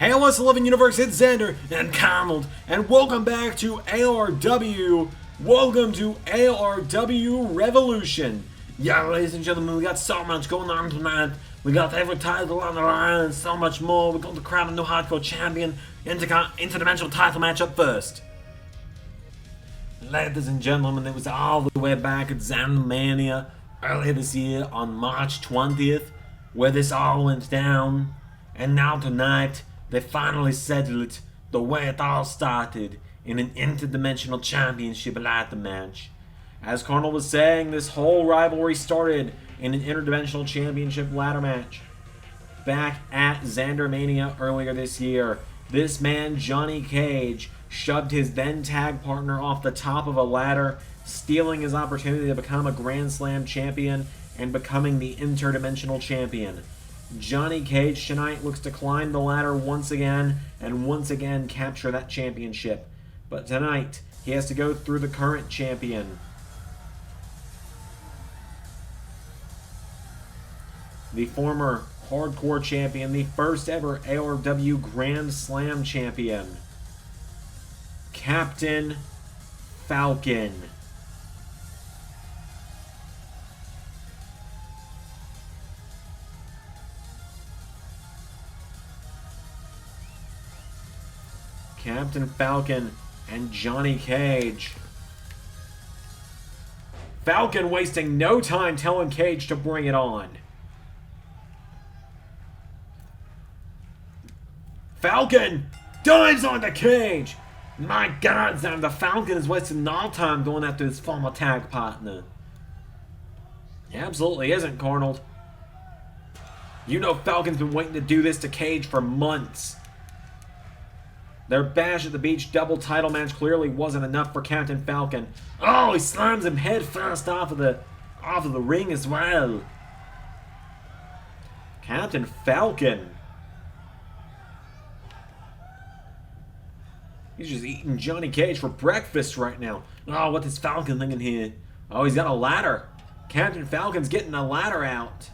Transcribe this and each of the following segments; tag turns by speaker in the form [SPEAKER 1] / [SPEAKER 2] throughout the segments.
[SPEAKER 1] Hey, what's the living universe? It's Xander and Carnold, and welcome back to ARW. Welcome to ARW Revolution. Yeah, ladies and gentlemen, we got so much going on tonight. We got every title on the line and so much more. We're going to crown a new hardcore champion. Interdimensional title match up first. Ladies and gentlemen, it was all the way back at Xandermania earlier this year on March 20th, where this all went down. And now tonight, they finally settled it the way it all started in an Interdimensional Championship ladder match. As Carnal was saying, this whole rivalry started in an Interdimensional Championship ladder match. Back at Xandermania earlier this year, this man, Johnny Cage, shoved his then tag partner off the top of a ladder, stealing his opportunity to become a Grand Slam champion and becoming the Interdimensional Champion. Johnny Cage tonight looks to climb the ladder once again and once again capture that championship. But tonight, he has to go through the current champion. The former hardcore champion, the first ever ARW Grand Slam champion, Captain Falcon. Captain Falcon and Johnny Cage. Falcon wasting no time telling Cage to bring it on. Falcon dives onto Cage. My God, Sam, the Falcon is wasting no time going after his former tag partner. He absolutely isn't, Carnold. You know Falcon's been waiting to do this to Cage for months. Their Bash at the Beach double title match clearly wasn't enough for Captain Falcon. Oh, he slams him head first off of the ring as well. Captain Falcon. He's just eating Johnny Cage for breakfast right now. Oh, what is Falcon thinking here? Oh, he's got a ladder. Captain Falcon's getting a ladder out.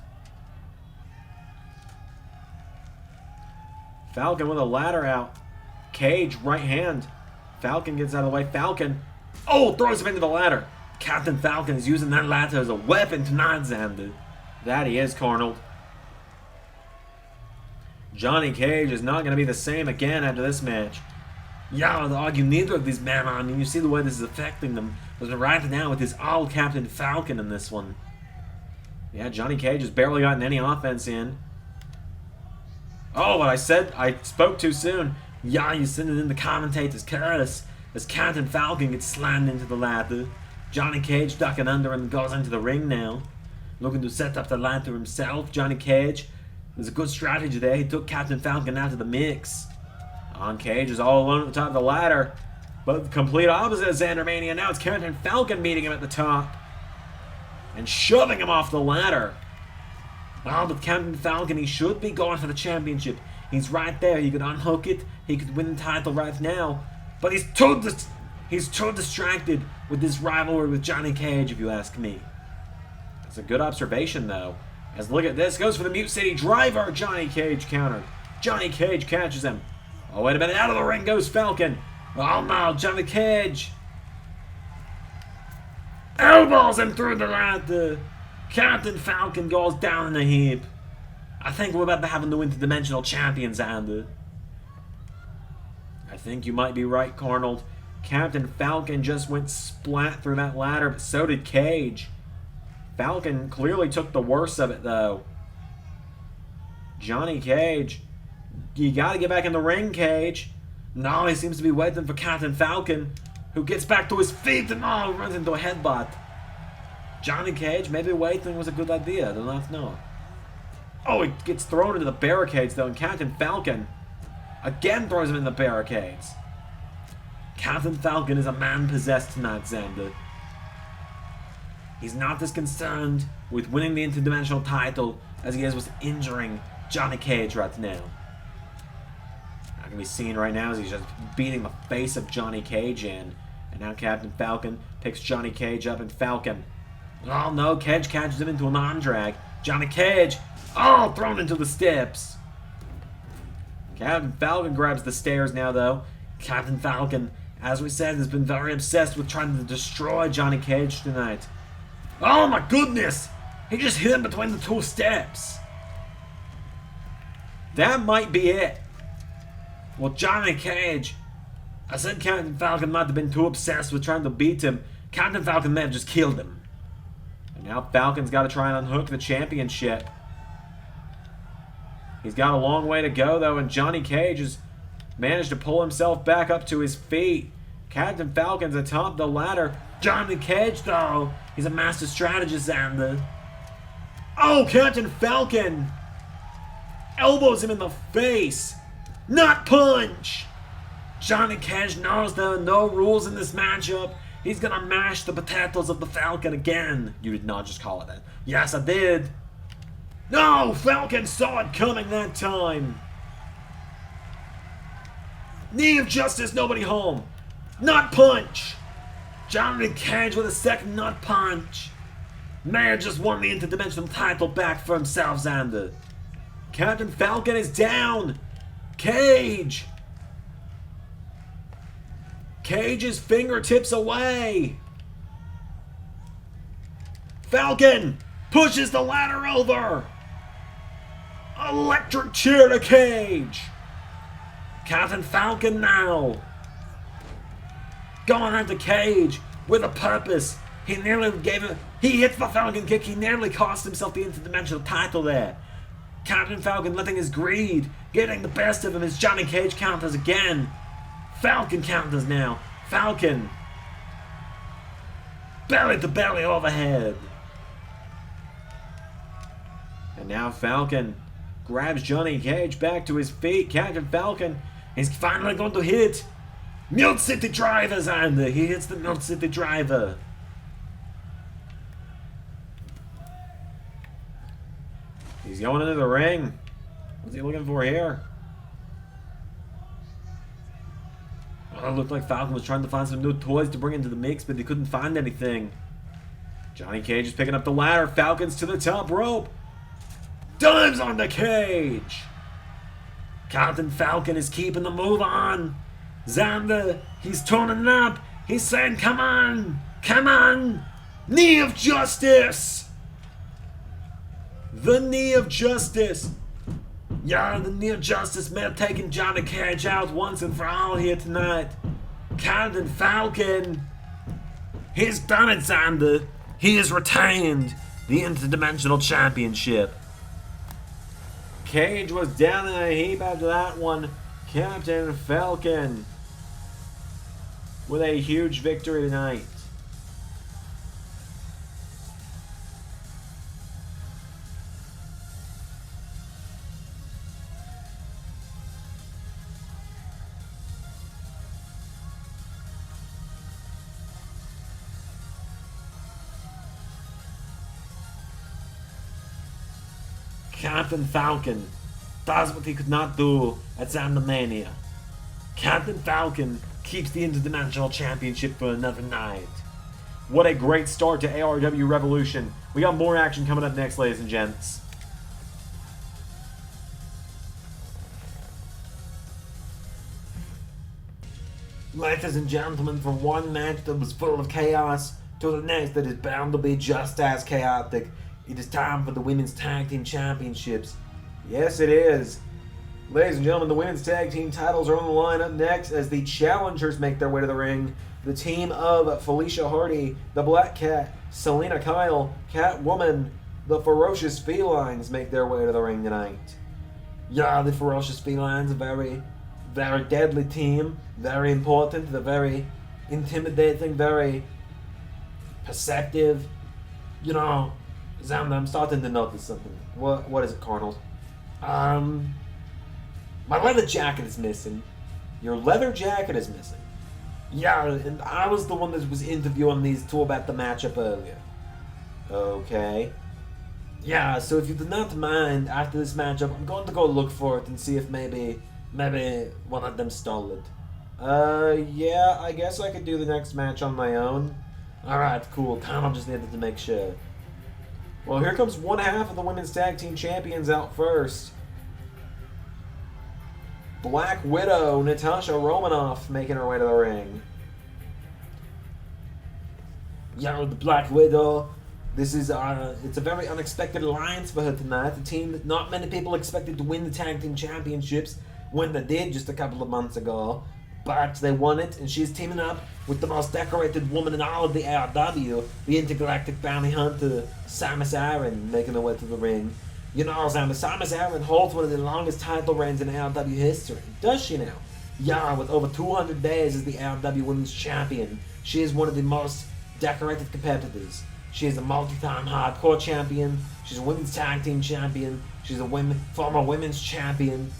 [SPEAKER 1] Falcon with a ladder out. Cage, right hand. Falcon gets out of the way. Falcon, oh, throws him into the ladder. Captain Falcon is using that ladder as a weapon tonight, Xander. That he is, Carnold. Johnny Cage is not going to be the same again after this match. Yeah, I would argue neither of these men, I mean, you see the way this is affecting them. But right now with his all Captain Falcon in this one. Yeah, Johnny Cage has barely gotten any offense in. Oh, what I said, I spoke too soon. Yeah, you send it in the commentator's curse as Captain Falcon gets slammed into the ladder. Johnny Cage ducking under and goes into the ring now. Looking to set up the ladder himself. Johnny Cage, there's a good strategy there. He took Captain Falcon out of the mix. Cage is all alone at the top of the ladder. But the complete opposite of Xandermania. Now it's Captain Falcon meeting him at the top. And shoving him off the ladder. Well, with Captain Falcon, he should be going for the championship. He's right there. He could unhook it. He could win the title right now. But he's too distracted with this rivalry with Johnny Cage, if you ask me. It's a good observation, though. As look at this. Goes for the Mute City Driver. Johnny Cage countered. Johnny Cage catches him. Oh, wait a minute. Out of the ring goes Falcon. Oh, no. Johnny Cage elbows him through the ladder. Captain Falcon goes down in a heap. I think we're about to have a new Interdimensional Champion, Xander. I think you might be right, Carnold. Captain Falcon just went splat through that ladder, but so did Cage. Falcon clearly took the worst of it, though. Johnny Cage, you gotta get back in the ring, Cage. No, he seems to be waiting for Captain Falcon, who gets back to his feet and runs into a headbutt. Johnny Cage, maybe waiting was a good idea. I do not know. Oh, he gets thrown into the barricades, though, and Captain Falcon again throws him in the barricades. Captain Falcon is a man possessed tonight, Xander. He's not as concerned with winning the Interdimensional title as he is with injuring Johnny Cage right now. That can be seen right now as he's just beating the face of Johnny Cage in. And now Captain Falcon picks Johnny Cage up, and Falcon, oh no, Cage catches him into an arm drag. Johnny Cage, oh, thrown into the steps. Captain Falcon grabs the stairs now, though. Captain Falcon, as we said, has been very obsessed with trying to destroy Johnny Cage tonight. Oh my goodness! He just hit him between the two steps. That might be it. Well, Johnny Cage, I said Captain Falcon might have been too obsessed with trying to beat him. Captain Falcon may have just killed him. And now Falcon's got to try and unhook the championship. He's got a long way to go, though, and Johnny Cage has managed to pull himself back up to his feet. Captain Falcon's atop the ladder. Johnny Cage, though, he's a master strategist, and oh, Captain Falcon elbows him in the face. Not punch! Johnny Cage knows there are no rules in this matchup. He's gonna mash the potatoes of the Falcon again. You did not just call it that. Yes, I did. No! Falcon saw it coming that time. Knee of justice, nobody home. Not punch! Johnny Cage with a second not punch. May have just won the Interdimensional title back for himself, Xander. Captain Falcon is down. Cage! Cage's fingertips away. Falcon pushes the ladder over. Electric chair to Cage. Captain Falcon now. Going into Cage with a purpose. He nearly gave it. He hits the Falcon kick. He nearly cost himself the Interdimensional title there. Captain Falcon letting his greed getting the best of him as Johnny Cage counters again. Falcon counters now. Falcon. Belly to belly overhead. And now Falcon grabs Johnny Cage back to his feet. Captain Falcon is finally going to hit Mute City Drivers, and he hits the Mute City Driver. He's going into the ring. What's he looking for here? Oh, it looked like Falcon was trying to find some new toys to bring into the mix, but he couldn't find anything. Johnny Cage is picking up the ladder. Falcon's to the top rope. Dives on the Cage. Captain Falcon is keeping the move on. Xander, he's turning it up. He's saying, come on, come on. Knee of justice. The knee of justice. Yeah, the knee of justice may have taken Johnny Cage out once and for all here tonight. Captain Falcon, he's done it, Xander. He has retained the Interdimensional Championship. Cage was down in a heap after that one. Captain Falcon with a huge victory tonight. Captain Falcon does what he could not do at Xandermania. Captain Falcon keeps the Interdimensional Championship for another night. What a great start to ARW Revolution. We got more action coming up next, ladies and gents. Ladies and gentlemen, from one match that was full of chaos to the next that is bound to be just as chaotic, it is time for the Women's Tag Team Championships. Yes, it is. Ladies and gentlemen, the Women's Tag Team titles are on the line up next as the challengers make their way to the ring. The team of Felicia Hardy, the Black Cat, Selena Kyle, Catwoman, the Ferocious Felines make their way to the ring tonight. Yeah, the Ferocious Felines, a very, very deadly team. Very important. They're very intimidating, very perceptive. You know, Xander, I'm starting to notice something. What is it, Cardinals? My leather jacket is missing. Your leather jacket is missing. Yeah, and I was the one that was interviewing these two about the matchup earlier. Okay. Yeah, so if you do not mind, after this matchup, I'm going to go look for it and see if maybe one of them stole it. Yeah, I guess I could do the next match on my own. Alright, cool. Kind of just needed to make sure. Well, here comes one half of the Women's Tag Team Champions out first. Black Widow, Natasha Romanoff making her way to the ring. Yo, the Black Widow. This is it's a very unexpected alliance for her tonight. A team that not many people expected to win the Tag Team Championships when they did just a couple of months ago. But they won it, and she's teaming up with the most decorated woman in all of the ARW, the intergalactic bounty hunter, Samus Aran, making her way to the ring. You know, Samus Aran holds one of the longest title reigns in ARW history. Does she now? Yeah, with over 200 days as the ARW Women's Champion. She is one of the most decorated competitors. She is a multi-time hardcore champion. She's a women's tag team champion. She's a former women's champion.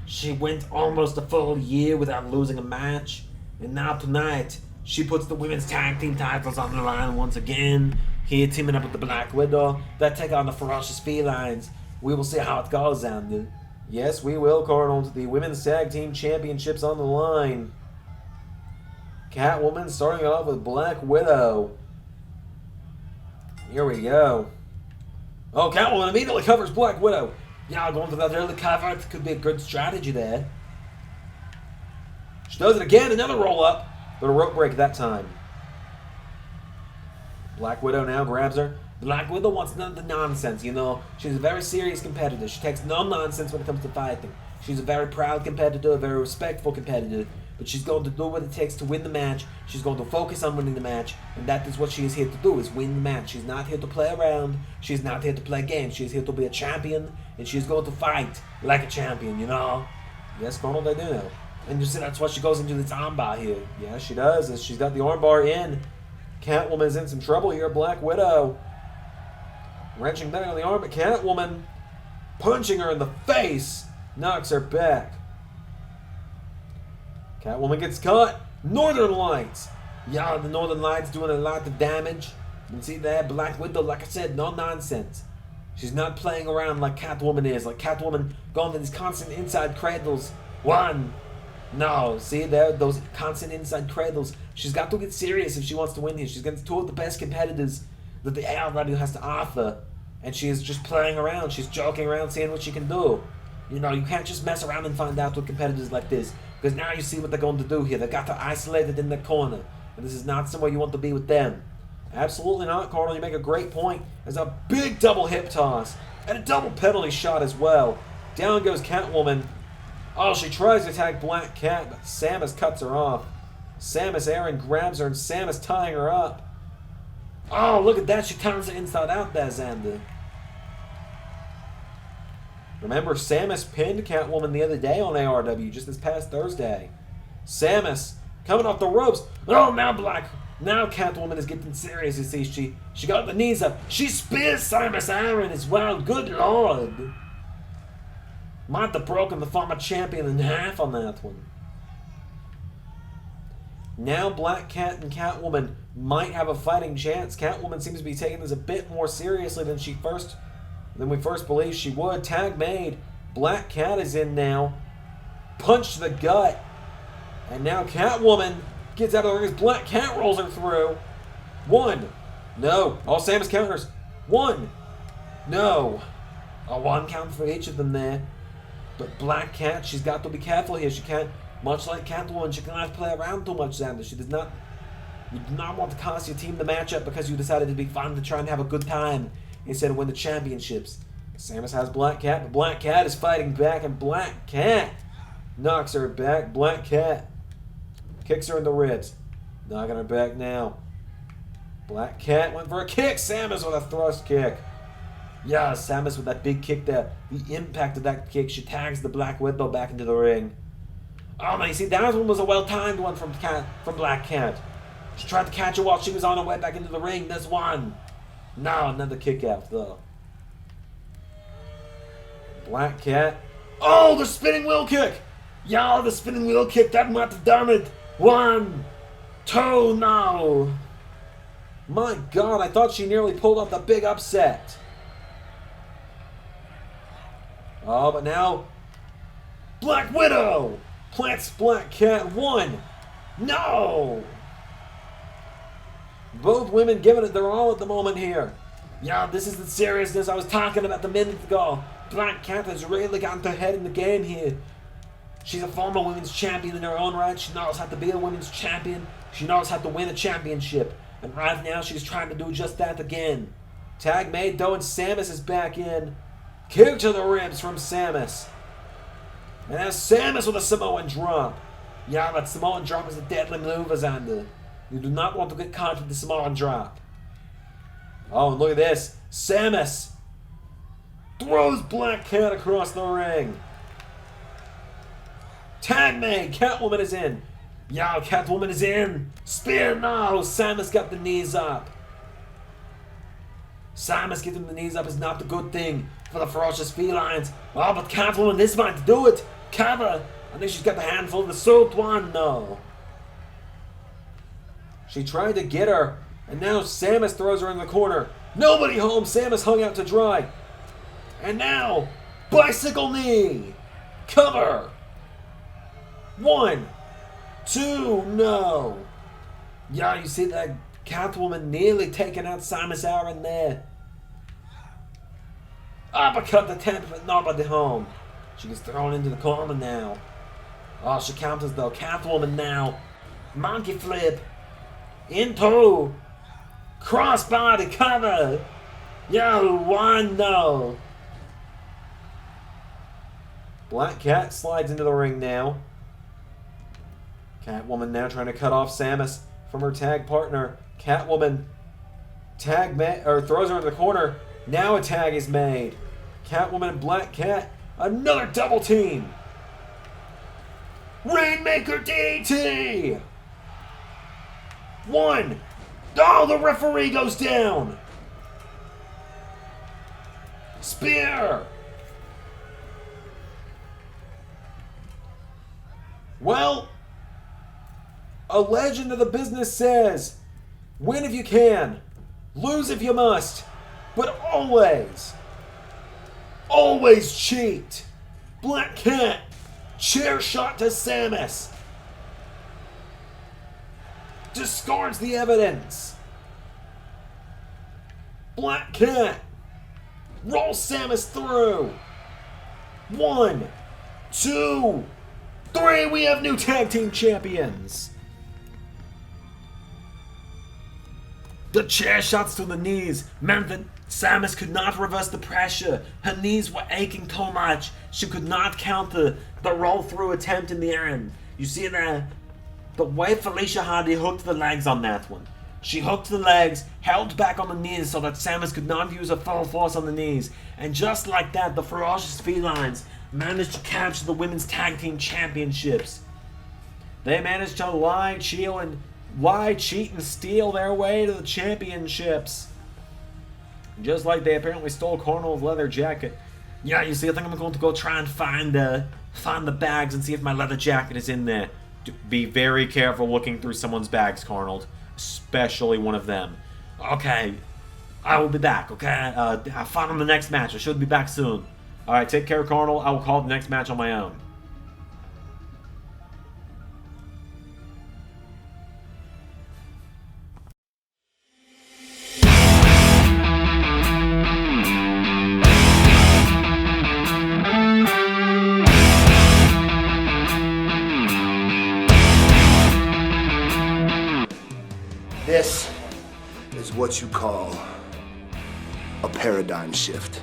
[SPEAKER 1] She went almost a full year without losing a match. And now tonight, she puts the women's tag team titles on the line once again. Here teaming up with the Black Widow. They take on the Ferocious Felines. We will see how it goes, Andy. Yes, we will, Cardinals. The women's tag team championships on the line. Catwoman starting it off with Black Widow. Here we go. Oh, Catwoman immediately covers Black Widow. Yeah, going for that early cover. It could be a good strategy there. She does it again. Another roll-up. But a rope break that time. Black Widow now grabs her. Black Widow wants none of the nonsense, you know. She's a very serious competitor. She takes no nonsense when it comes to fighting. She's a very proud competitor, a very respectful competitor. But she's going to do what it takes to win the match. She's going to focus on winning the match. And that is what she is here to do, is win the match. She's not here to play around. She's not here to play games. She's here to be a champion. And she's going to fight like a champion, you know. Yes, Colonel, they do know. And you see, that's why she goes into this armbar here. Yeah, she does. As she's got the armbar in. Catwoman's in some trouble here. Black Widow wrenching down on the arm, but Catwoman punching her in the face knocks her back. Catwoman gets caught. Northern Lights. Yeah, the Northern Lights doing a lot of damage. You can see that. Black Widow, like I said, no nonsense. She's not playing around like Catwoman is. Like Catwoman going to these constant inside cradles. One. No, see there, those constant inside cradles. She's got to get serious if she wants to win here. She's against two of the best competitors that the ARW has to offer. And she is just playing around. She's joking around, seeing what she can do. You know, you can't just mess around and find out with competitors like this. Because now you see what they're going to do here. They've got to isolate it in the corner. And this is not somewhere you want to be with them. Absolutely not, Cardinal. You make a great point. There's a big double hip toss. And a double penalty shot as well. Down goes Catwoman. Oh, she tries to attack Black Cat, but Samus cuts her off. Samus Aran grabs her, and Samus tying her up. Oh, look at that. She turns her inside out there, Xander. Remember, Samus pinned Catwoman the other day on ARW, just this past Thursday. Samus coming off the ropes. Oh, now Catwoman is getting serious. You see, she got the knees up. She spears Samus Aran as well. Good Lord. Might have broken the former champion in half on that one. Now Black Cat and Catwoman might have a fighting chance. Catwoman seems to be taking this a bit more seriously than we first believed she would. Tag made. Black Cat is in now. Punch to the gut. And now Catwoman gets out of the ring as Black Cat rolls her through. One. No. All Samus counters. One. No. A one count for each of them there. But Black Cat, she's got to be careful here. She can't, much like Catwoman, she cannot play around too much, Xander. You do not want to cost your team the matchup because you decided to be fun to try and have a good time instead of win the championships. Samus has Black Cat, but Black Cat is fighting back, and Black Cat knocks her back. Black Cat kicks her in the ribs. Knocking her back now. Black Cat went for a kick. Samus with a thrust kick. Yeah, Samus with that big kick there. The impact of that kick, she tags the Black Widow back into the ring. Oh man, you see, that one was a well-timed one from Black Cat. She tried to catch her while she was on her way back into the ring. That's one. No, another kick out though. Black Cat. Oh, the spinning wheel kick. Yeah, the spinning wheel kick. That might have done it. 1, 2, no. My God, I thought she nearly pulled off the big upset. Oh, but now Black Widow plants Black Cat. 1. No. Both women giving it their all at the moment here. Yeah, this is the seriousness I was talking about a minute ago. Black Cat has really gotten her head in the game here. She's a former women's champion in her own right. She knows how to be a women's champion. She knows how to win a championship. And right now she's trying to do just that again. Tag made though, and Samus is back in. Kick to the ribs from Samus. And there's Samus with a Samoan drop. Yeah, that Samoan drop is a deadly move, Xander. You do not want to get caught with the Samoan drop. Oh, and look at this. Samus throws Black Cat across the ring. Tag made. Catwoman is in. Yeah, Catwoman is in. Spear now. Samus got the knees up. Samus getting the knees up is not the good thing for the ferocious felines. Oh, but Catwoman this might do it. Cover. I think she's got the handful of the Salt One. No. She tried to get her, and now Samus throws her in the corner. Nobody home. Samus hung out to dry. And now, bicycle knee. Cover. 1, 2, no. Yeah, you see that Catwoman nearly taking out Samus Aran there. Uppercut the 10th, but nobody home. She gets thrown into the corner now. Oh, she counters though. Catwoman now. Monkey flip. Into. Crossbody cover. Yo, 1, no. Black Cat slides into the ring now. Catwoman now trying to cut off Samus from her tag partner. Catwoman throws her in the corner. Now a tag is made. Catwoman and Black Cat. Another double team. Rainmaker DDT. 1. Oh, the referee goes down. Spear. Well, a legend of the business says, win if you can, lose if you must, but always, always cheat. Black Cat, chair shot to Samus. Discards the evidence. Black Cat rolls Samus through. 1, 2, 3, we have new tag team champions. The chair shots to the knees meant that Samus could not reverse the pressure. Her knees were aching too much. She could not counter the roll-through attempt in the end. You see that? The way Felicia Hardy hooked the legs on that one. She hooked the legs, held back on the knees so that Samus could not use her full force on the knees. And just like that, the ferocious felines managed to capture the Women's Tag Team Championships. They managed to lie, cheat, and steal their way to the championships. Just like they apparently stole Cornwall's leather jacket. Yeah, you see, I think I'm going to go try and find the bags and see if my leather jacket is in there. Be very careful looking through someone's bags, Cornwall. Especially one of them. Okay, I will be back, okay? Have fun on the next match. I should be back soon. Alright, take care, Cornwall. I will call the next match on my own.
[SPEAKER 2] This is what you call a paradigm shift.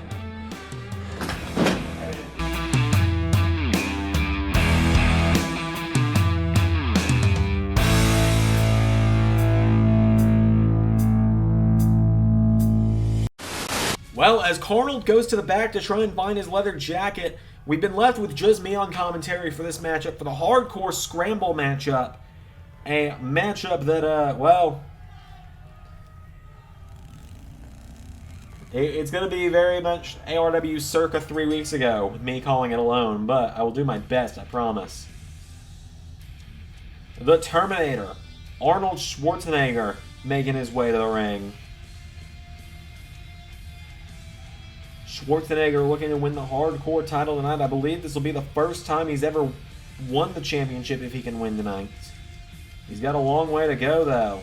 [SPEAKER 1] Well, as Cornwall goes to the back to try and find his leather jacket, we've been left with just me on commentary for this matchup, for the hardcore scramble matchup. A matchup that, well, it's going to be very much ARW circa 3 weeks ago, with me calling it alone, but I will do my best, I promise. The Terminator, Arnold Schwarzenegger, making his way to the ring. Schwarzenegger looking to win the hardcore title tonight. I believe this will be the first time he's ever won the championship if he can win tonight. He's got a long way to go, though.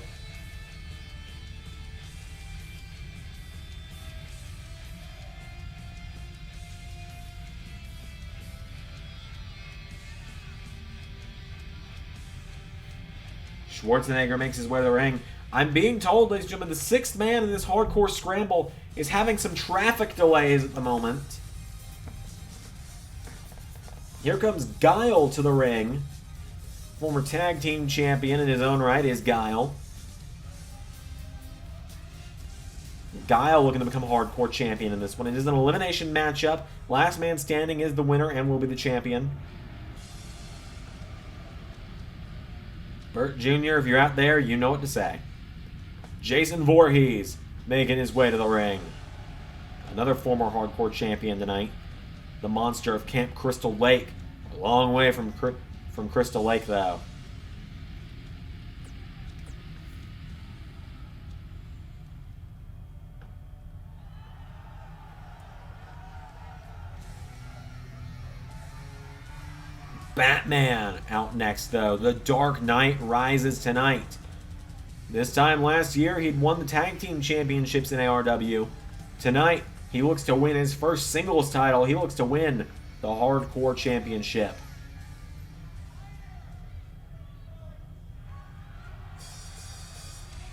[SPEAKER 1] Schwarzenegger makes his way to the ring. I'm being told, ladies and gentlemen, the sixth man in this hardcore scramble is having some traffic delays at the moment. Here comes Guile to the ring. Former tag team champion in his own right is Guile. Guile looking to become a hardcore champion in this one. It is an elimination matchup. Last man standing is the winner and will be the champion. Bert Jr., if you're out there, you know what to say. Jason Voorhees making his way to the ring. Another former hardcore champion tonight. The monster of Camp Crystal Lake. A long way from Crystal Lake, though. Batman out next, though. The Dark Knight rises tonight. This time last year, he'd won the Tag Team Championships in ARW. Tonight, he looks to win his first singles title. He looks to win the Hardcore Championship.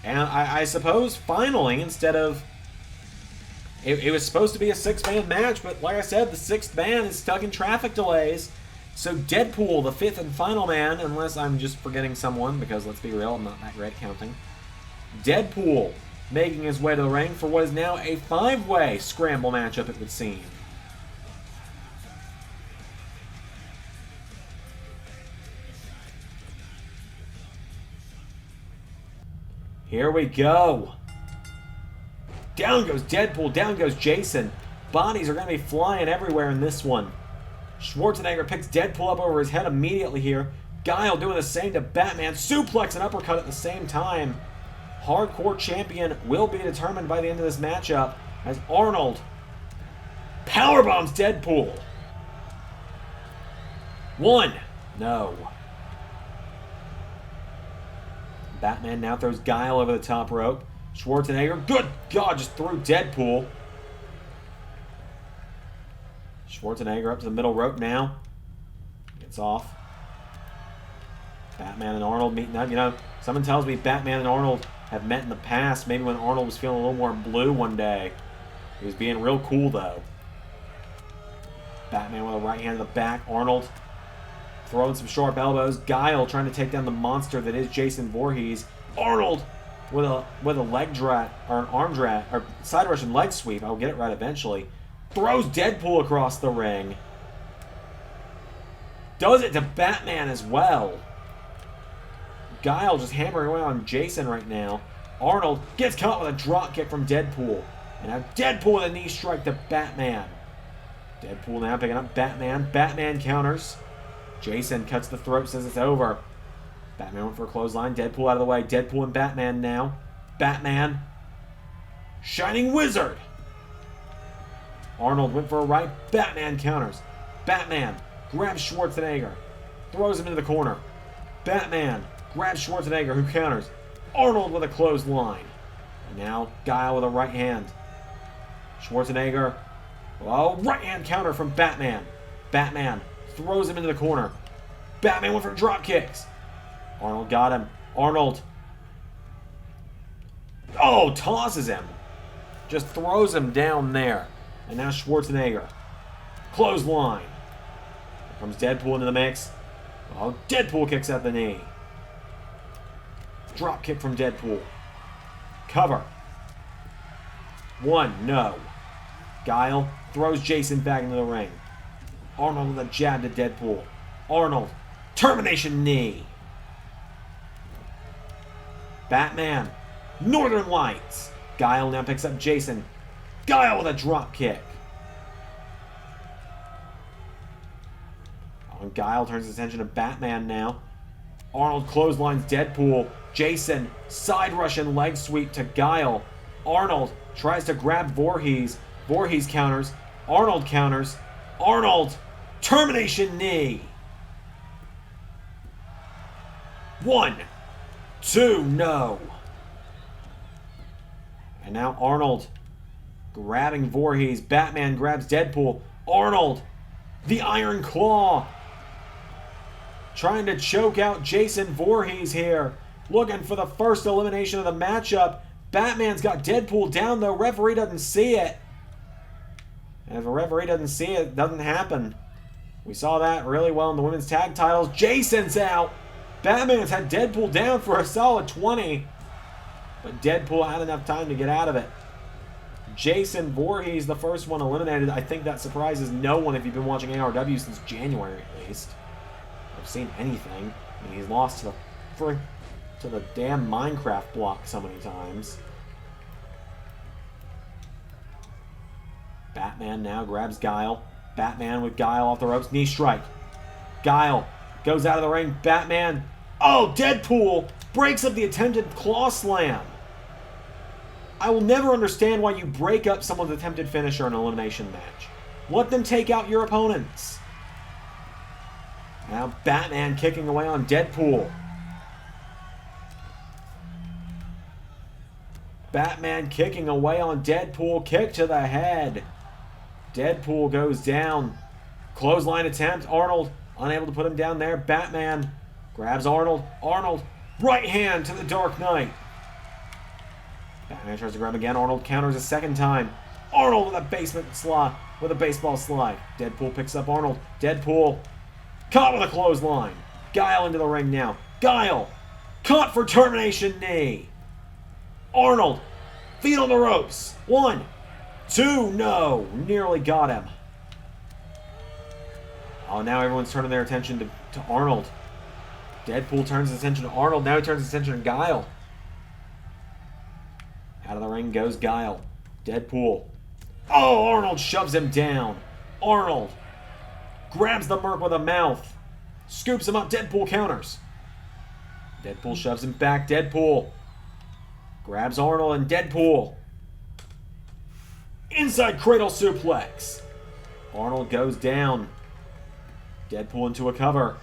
[SPEAKER 1] And I suppose, finally, instead of... It was supposed to be a six-man match, but like I said, the sixth man is stuck in traffic delays. So Deadpool, the fifth and final man, unless I'm just forgetting someone, because let's be real, I'm not that great at counting. Deadpool making his way to the ring for what is now a five-way scramble matchup, it would seem. Here we go. Down goes Deadpool, down goes Jason. Bodies are going to be flying everywhere in this one. Schwarzenegger picks Deadpool up over his head immediately here. Guile doing the same to Batman. Suplex and uppercut at the same time. Hardcore champion will be determined by the end of this matchup as Arnold powerbombs Deadpool. One. No. Batman now throws Guile over the top rope. Schwarzenegger, good God, just threw Deadpool. Schwarzenegger up to the middle rope now. Gets off. Batman and Arnold meeting up. You know, someone tells me Batman and Arnold have met in the past. Maybe when Arnold was feeling a little more blue one day. He was being real cool, though. Batman with a right hand to the back. Arnold throwing some sharp elbows. Guile trying to take down the monster that is Jason Voorhees. Arnold with a leg drag, or an arm drag, or side Russian leg sweep. I'll get it right eventually. Throws Deadpool across the ring. Does it to Batman as well. Guile just hammering away on Jason right now. Arnold gets caught with a drop kick from Deadpool. And now Deadpool with a knee strike to Batman. Deadpool now picking up Batman. Batman counters. Jason cuts the throat, says it's over. Batman went for a clothesline. Deadpool out of the way. Deadpool and Batman now. Batman. Shining Wizard. Arnold went for a right. Batman counters. Batman grabs Schwarzenegger. Throws him into the corner. Batman grabs Schwarzenegger, who counters. Arnold with a clothesline. And now Guile with a right hand. Schwarzenegger. Oh, right hand counter from Batman. Batman throws him into the corner. Batman went for drop kicks. Arnold got him. Arnold. Oh, tosses him. Just throws him down there. And now Schwarzenegger. Clothesline. Here comes Deadpool into the mix. Oh, Deadpool kicks out the knee. Drop kick from Deadpool. Cover. One, no. Guile throws Jason back into the ring. Arnold with a jab to Deadpool. Arnold. Termination knee. Batman. Northern Lights. Guile now picks up Jason. Guile with a drop kick. Oh, and Guile turns his attention to Batman now. Arnold clotheslines Deadpool. Jason, side Russian leg sweep to Guile. Arnold tries to grab Voorhees. Voorhees counters. Arnold counters. Arnold, termination knee. 1, 2, no. And now Arnold grabbing Voorhees. Batman grabs Deadpool. Arnold, the Iron Claw. Trying to choke out Jason Voorhees here. looking for the first elimination of the matchup. Batman's got Deadpool down, though. Referee doesn't see it. And if a referee doesn't see it, it doesn't happen. We saw that really well in the women's tag titles. Jason's out. Batman's had Deadpool down for a solid 20. But Deadpool had enough time to get out of it. Jason Voorhees, the first one eliminated. I think that surprises no one if you've been watching ARW since January at least. I've seen anything. I mean, he's lost to the damn Minecraft block so many times. Batman now grabs Guile. Batman with Guile off the ropes. Knee strike. Guile goes out of the ring. Batman. Oh, Deadpool breaks up the attempted claw slam. I will never understand why you break up someone's attempted finisher in an elimination match. Let them take out your opponents. Now Batman kicking away on Deadpool. Batman kicking away on Deadpool. Kick to the head. Deadpool goes down. Clothesline attempt. Arnold unable to put him down there. Batman grabs Arnold. Arnold, right hand to the Dark Knight. Batman tries to grab again. Arnold counters a second time. Arnold with a basement slide, with a baseball slide. Deadpool picks up Arnold. Deadpool caught with a clothesline. Guile into the ring now. Guile caught for termination knee. Arnold, feet on the ropes. 1, 2, no. Nearly got him. Oh, now everyone's turning their attention to Arnold. Deadpool turns his attention to Arnold. Now he turns his attention to Guile. Out of the ring goes Guile. Deadpool. Oh, Arnold shoves him down. Arnold grabs the Merc with a mouth. Scoops him up. Deadpool counters. Deadpool shoves him back. Deadpool grabs Arnold and Deadpool. Inside cradle suplex. Arnold goes down. Deadpool into a cover.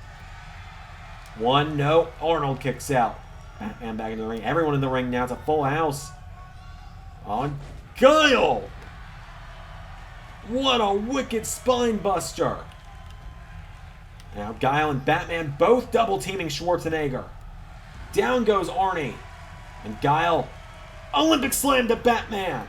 [SPEAKER 1] 1, no. Arnold kicks out. Batman back into the ring. Everyone in the ring now. It's a full house. On Guile. What a wicked spine buster. Now Guile and Batman both double teaming Schwarzenegger. Down goes Arnie. And Guile, Olympic slam to Batman.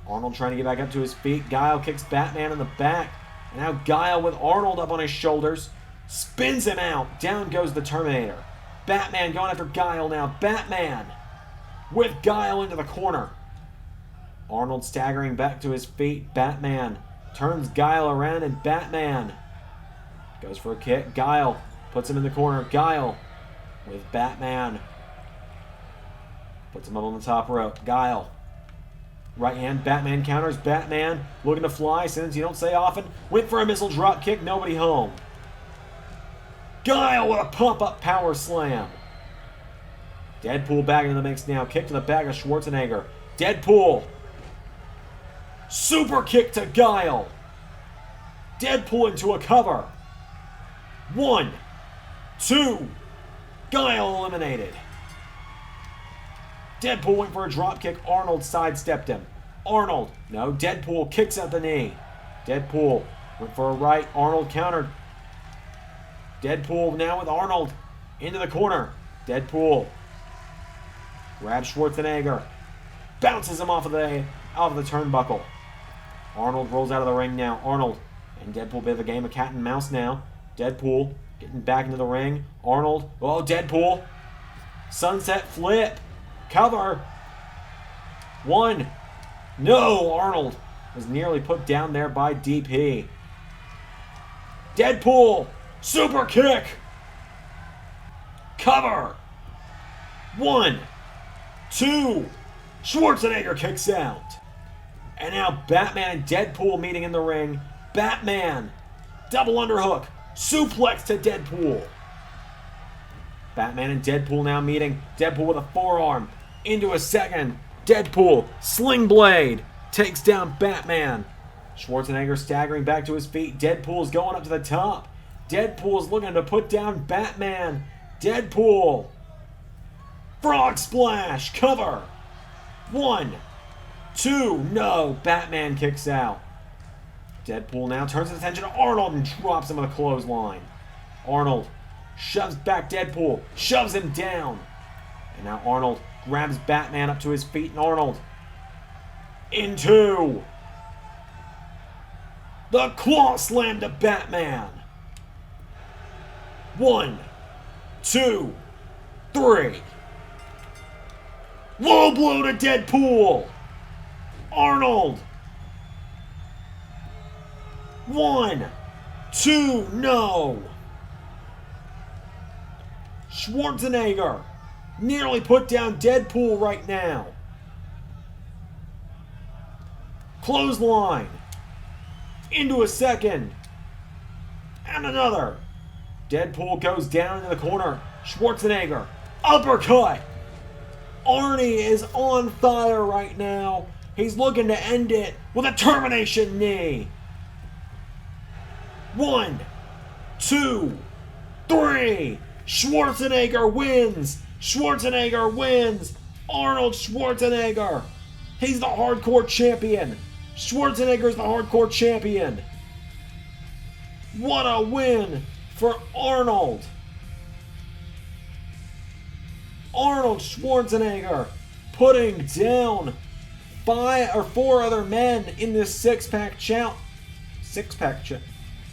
[SPEAKER 1] Arnold trying to get back up to his feet. Guile kicks Batman in the back. And now Guile with Arnold up on his shoulders. Spins him out. Down goes the Terminator. Batman going after Guile now. Batman with Guile into the corner. Arnold staggering back to his feet. Batman turns Guile around and Batman goes for a kick. Guile puts him in the corner. Guile with Batman. Puts him up on the top rope. Guile. Right hand. Batman counters. Batman looking to fly. Since you don't say often. Went for a missile drop kick. Nobody home. Guile with a pump-up power slam. Deadpool back into the mix now. Kick to the back of Schwarzenegger. Deadpool. Super kick to Guile. Deadpool into a cover. 1, 2. Guile eliminated. Deadpool went for a drop kick. Arnold sidestepped him. Arnold. No. Deadpool kicks out the knee. Deadpool went for a right. Arnold countered. Deadpool now with Arnold into the corner. Deadpool grabs Schwarzenegger. Bounces him off of the turnbuckle. Arnold rolls out of the ring now. Arnold and Deadpool bit of a game of cat and mouse now. Deadpool getting back into the ring. Arnold. Oh, Deadpool. Sunset flip. Cover. 1. No, Arnold was nearly put down there by DP. Deadpool. Super kick. Cover. 1, 2. Schwarzenegger kicks out. And now Batman and Deadpool meeting in the ring. Batman. Double underhook. Suplex to Deadpool. Batman and Deadpool now meeting. Deadpool with a forearm. Into a second. Deadpool. Sling blade. Takes down Batman. Schwarzenegger staggering back to his feet. Deadpool's going up to the top. Deadpool's looking to put down Batman. Deadpool. Frog splash. Cover. 1, 2. No. Batman kicks out. Deadpool now turns his attention to Arnold and drops him with a clothesline. Arnold shoves back Deadpool, shoves him down. And now Arnold grabs Batman up to his feet, and Arnold into the claw slam to Batman. 1, 2, 3. Low blow to Deadpool. Arnold. 1, 2, no. Schwarzenegger nearly put down Deadpool right now. Clothesline. Into a second. And another. Deadpool goes down into the corner. Schwarzenegger. Uppercut. Arnie is on fire right now. He's looking to end it with a termination knee. 1, 2, 3. Schwarzenegger wins. Schwarzenegger wins. Arnold Schwarzenegger. He's the hardcore champion. Schwarzenegger's the hardcore champion. What a win for Arnold. Arnold Schwarzenegger putting down 5 or 4 other men in this six-pack challenge.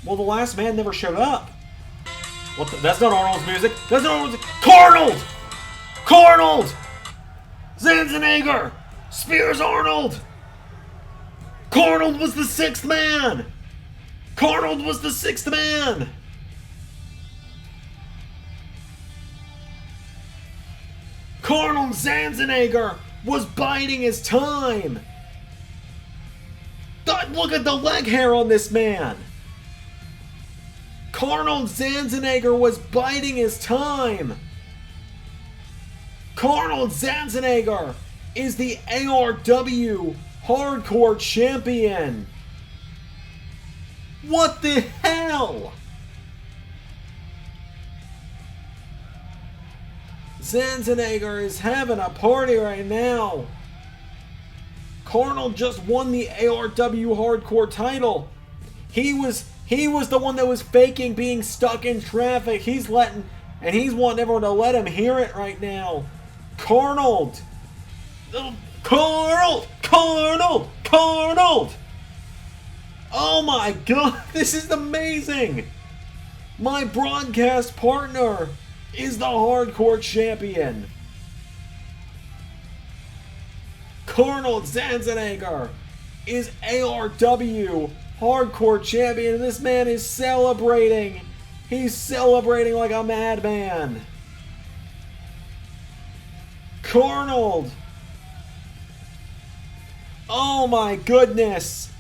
[SPEAKER 1] Well, the last man never showed up. What? That's not Arnold's music. That's not Arnold's. Carnold! Carnold! Schwarzenegger spears Arnold. Carnold was the 6th man. Carnold was the 6th man. Arnold Schwarzenegger was biding his time. Look at the leg hair on this man. Arnold Schwarzenegger was biding his time. Arnold Schwarzenegger is the ARW Hardcore Champion. What the hell? Schwarzenegger is having a party right now. Arnold just won the ARW Hardcore title. He was the one that was faking being stuck in traffic. He's wanting everyone to let him hear it right now. Arnold. Arnold. Oh my god, this is amazing. My broadcast partner is the hardcore champion. Arnold Schwarzenegger is ARW hardcore champion, and this man is celebrating. He's celebrating like a madman. Arnold. Oh my goodness.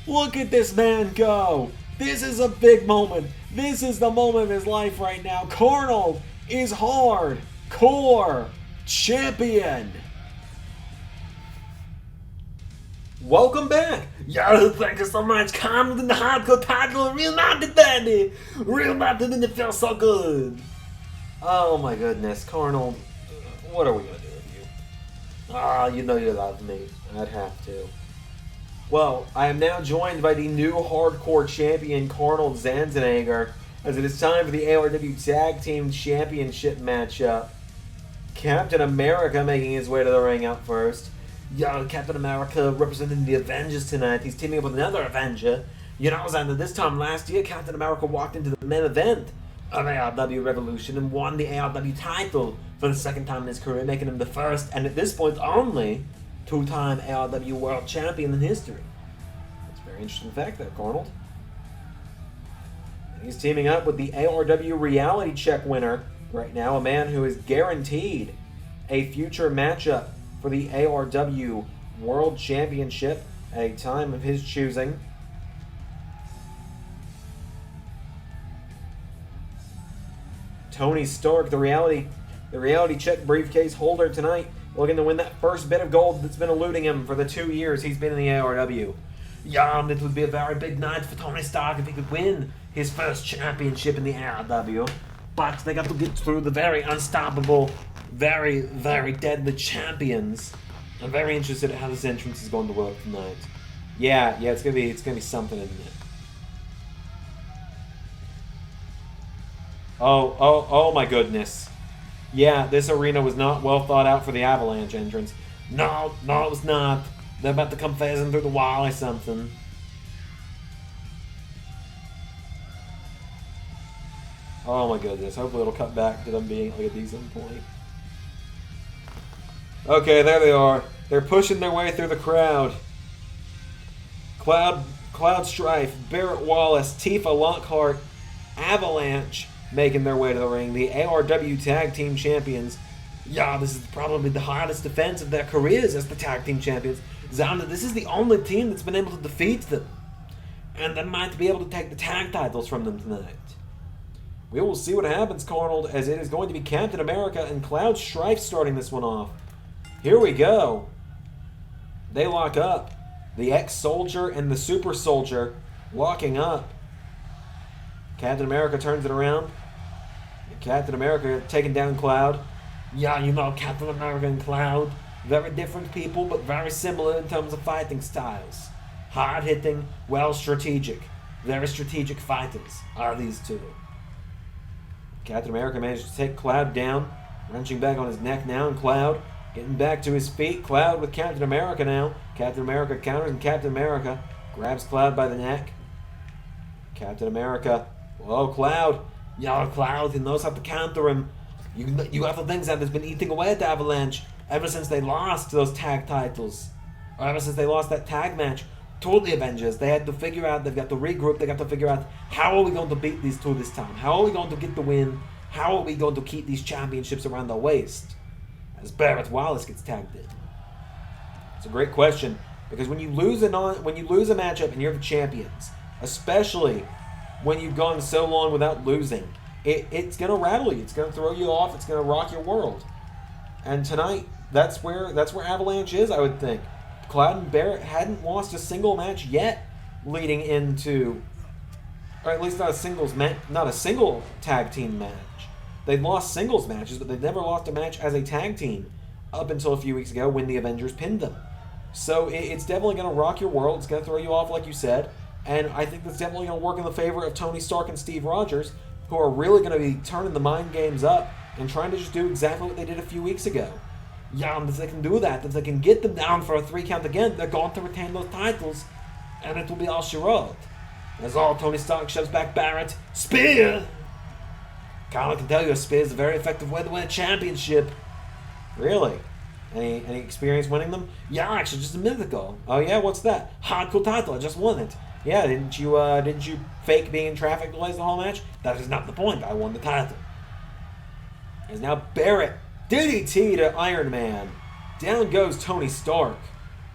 [SPEAKER 1] Look at this man go. This is a big moment. This is the moment of his life right now. Arnold is hardcore champion. Welcome back. Yo, thank you so much. Come to the hardcore title. Reunited, daddy. Reunited, and it feels so good. Oh my goodness, Arnold. What are we gonna do with you? Ah, you know you love me. I'd have to. Well, I am now joined by the new hardcore champion, Arnold Schwarzenegger, as it is time for the ARW Tag Team Championship matchup. Captain America making his way to the ring out first. Yo, Captain America representing the Avengers tonight. He's teaming up with another Avenger. You know, Xander, this time last year, Captain America walked into the main event of ARW Revolution and won the ARW title for the 2nd time in his career, making him the first, and at this point only, 2-time ARW World Champion in history. That's a very interesting fact there, Arnold. And he's teaming up with the ARW Reality Check winner right now, a man who is guaranteed a future matchup for the ARW World Championship at a time of his choosing. Tony Stark, the reality check briefcase holder tonight, looking to win that first bit of gold that's been eluding him for the 2 years he's been in the ARW. It would be a very big night for Tony Stark if he could win his first championship in the ARW. But they got to get through the very unstoppable, very, very deadly champions. I'm very interested in how this entrance is going to work tonight. Yeah, it's gonna be something, isn't it? Oh my goodness. Yeah, this arena was not well thought out for the Avalanche entrance. No, it was not. They're about to come phasing through the wall or something. Oh my goodness. Hopefully it'll cut back to them being like a decent point. Okay, there they are. They're pushing their way through the crowd. Cloud Strife, Barrett Wallace, Tifa Lockhart, Avalanche making their way to the ring. The ARW Tag Team Champions. Yeah, this is probably the hardest defense of their careers as the Tag Team Champions. Zonda, this is the only team that's been able to defeat them. And they might be able to take the tag titles from them tonight. We will see what happens, Carnold, as it is going to be Captain America and Cloud Strife starting this one off. Here we go. They lock up. The ex-soldier and the super soldier locking up. Captain America turns it around. Captain America taking down Cloud. Yeah, you know, Captain America and Cloud. Very different people, but very similar in terms of fighting styles. Hard-hitting, well strategic. Very strategic fighters are these two. Captain America managed to take Cloud down. Wrenching back on his neck now, and Cloud getting back to his feet. Cloud with Captain America now. Captain America counters, and Captain America grabs Cloud by the neck. Captain America. Whoa, Cloud. Yeah, Cloud, he knows how to counter him. You have the things that has been eating away at the Avalanche ever since they lost those tag titles. Or ever since they lost that tag match to the Avengers. They had to figure out, they've got to regroup, they got to figure out how are we going to beat these two this time? How are we going to get the win? How are we going to keep these championships around their waist? As Barrett Wallace gets tagged in. It's a great question, because when you lose a matchup and you're the champions, especially when you've gone so long without losing, it's going to rattle you. It's going to throw you off. It's going to rock your world. And tonight, that's where Avalanche is, I would think. Cloud and Barrett hadn't lost a single match yet, leading into, or at least not a single tag team match. They'd lost singles matches, but they'd never lost a match as a tag team up until a few weeks ago when the Avengers pinned them. So it's definitely going to rock your world. It's going to throw you off, like you said. And I think that's definitely going to work in the favor of Tony Stark and Steve Rogers, who are really going to be turning the mind games up and trying to just do exactly what they did a few weeks ago. Yeah, and if they can do that, if they can get them down for a 3 count again, they're going to retain those titles, and it will be all she wrote. As all Tony Stark shoves back Barrett. Spear! Carl can tell you a spear is a very effective way to win a championship. Really? Any experience winning them? Yeah, actually, just a minute ago. Oh yeah, what's that? Hardcore title, I just won it. Yeah, didn't you fake being in traffic delays the whole match? That is not the point. I won the title. As now Barrett DDT to Iron Man. Down goes Tony Stark.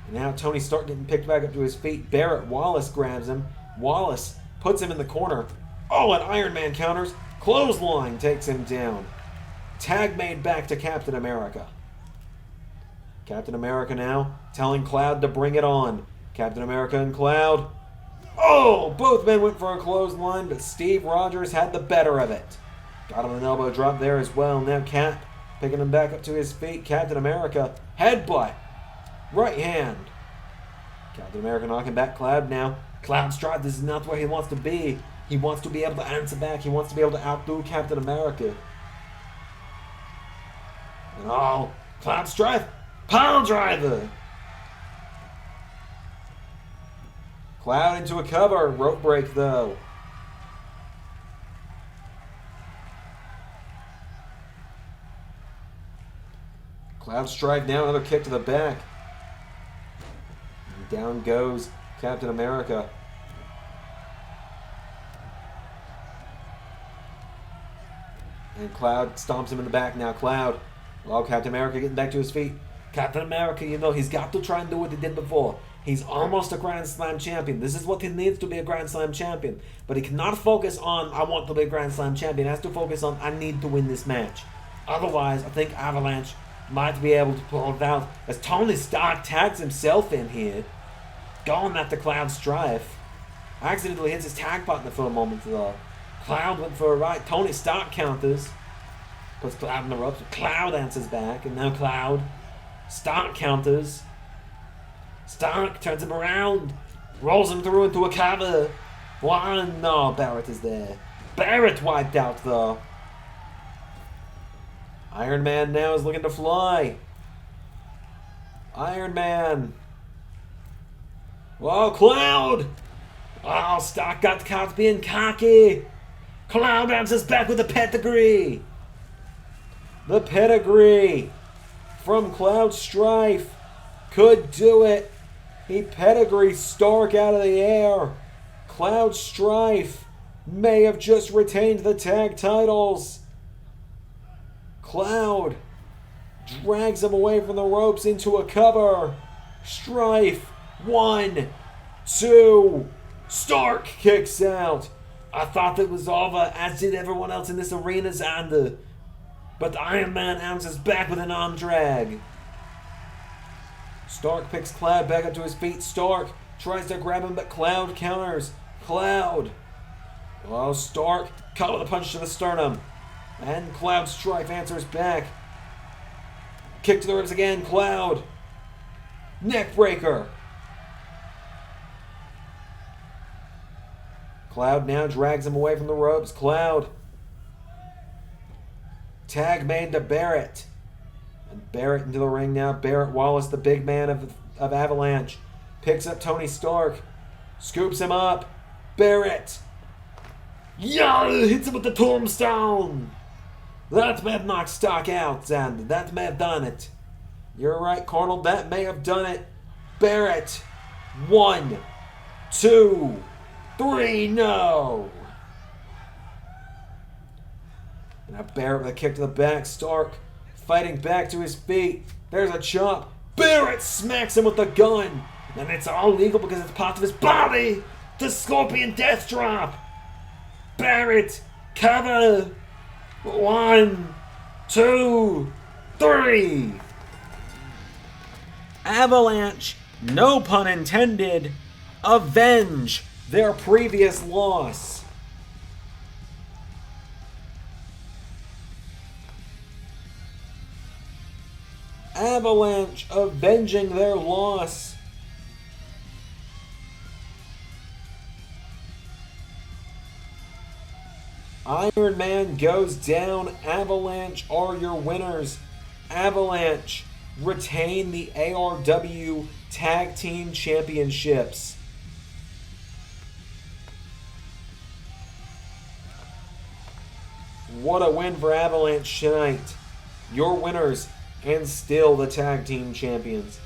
[SPEAKER 1] And now Tony Stark getting picked back up to his feet. Barrett Wallace grabs him. Wallace puts him in the corner. Oh, and Iron Man counters. Clothesline takes him down. Tag made back to Captain America. Captain America now telling Cloud to bring it on. Captain America and Cloud. Oh, both men went for a clothesline, but Steve Rogers had the better of it. Got him an elbow drop there as well. Now Cap picking him back up to his feet. Captain America, headbutt. Right hand. Captain America knocking back Cloud now. Cloud Strife, this is not where he wants to be. He wants to be able to answer back. He wants to be able to outdo Captain America. And oh, Cloud Strife, pile driver. Cloud into a cover. Rope break though. Cloud Strife down, another kick to the back. And down goes Captain America. And Cloud stomps him in the back now. Cloud. Well, Captain America getting back to his feet. Captain America, you know, he's got to try and do what he did before. He's almost a Grand Slam champion. This is what he needs to be a Grand Slam champion. But he cannot focus on, I want to be a Grand Slam champion. He has to focus on, I need to win this match. Otherwise, I think Avalanche might be able to pull it out. As Tony Stark tags himself in here. Going at the Cloud Strife. Accidentally hits his tag partner for a moment though. Cloud went for a right. Tony Stark counters. Puts Cloud in the ropes. Cloud answers back. And now Cloud. Stark counters. Stark turns him around. Rolls him through into a cover. One. No, Barrett is there. Barrett wiped out though. Iron Man now is looking to fly. Iron Man. Whoa, Cloud! Oh, Stark got caught being cocky. Cloud bounces back with a pedigree. The pedigree from Cloud Strife could do it. He pedigree Stark out of the air. Cloud Strife may have just retained the tag titles. Cloud drags him away from the ropes into a cover. Strife, 1, 2. Stark kicks out. I thought that was over, as did everyone else in this arena, Xander. But Iron Man answers back with an arm drag. Stark picks Cloud back up to his feet. Stark tries to grab him, but Cloud counters. Cloud. Oh, Stark caught with a punch to the sternum. And Cloud Strife answers back. Kick to the ribs again. Cloud. Neck breaker. Cloud now drags him away from the ropes. Cloud. Tag made to Barrett. And Barrett into the ring now. Barrett Wallace, the big man of Avalanche, picks up Tony Stark. Scoops him up. Barrett. Yeah, hits him with the tombstone. That may have knocked Stark out, Xander. That may have done it. You're right, Colonel. That may have done it. Barrett. 1, 2, 3. No. Now Barrett with a kick to the back. Stark fighting back to his feet. There's a chop. Barrett smacks him with the gun. And it's all legal because it's part of his body. The Scorpion Death Drop. Barrett. Cover. 1, 2, 3. Avalanche, no pun intended, avenge their previous loss. Avalanche avenging their loss. Iron Man goes down. Avalanche are your winners. Avalanche retain the ARW Tag Team Championships. What a win for Avalanche tonight. Your winners and still the Tag Team Champions.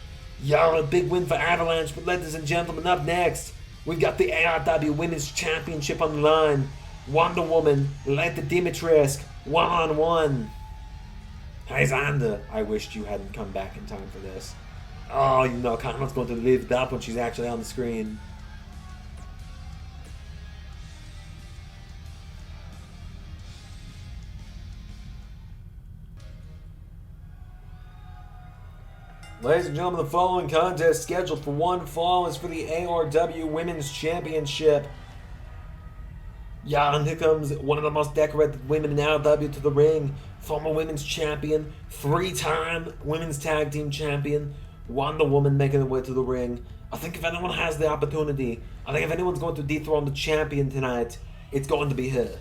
[SPEAKER 1] Y'all, a big win for Avalanche, but ladies and gentlemen, up next, we've got the ARW Women's Championship on the line. Wonder Woman, Lady Dimitrescu, 1-on-1. Hey Xander, I wished you hadn't come back in time for this. Oh, you know, Connor's going to live it up when she's actually on the screen. Ladies and gentlemen, the following contest scheduled for one fall is for the ARW Women's Championship. Yeah, and here comes one of the most decorated women in ARW to the ring. Former women's champion, 3-time women's tag team champion, Wonder Woman making her way to the ring. I think if anyone has the opportunity, I think if anyone's going to dethrone the champion tonight, it's going to be her.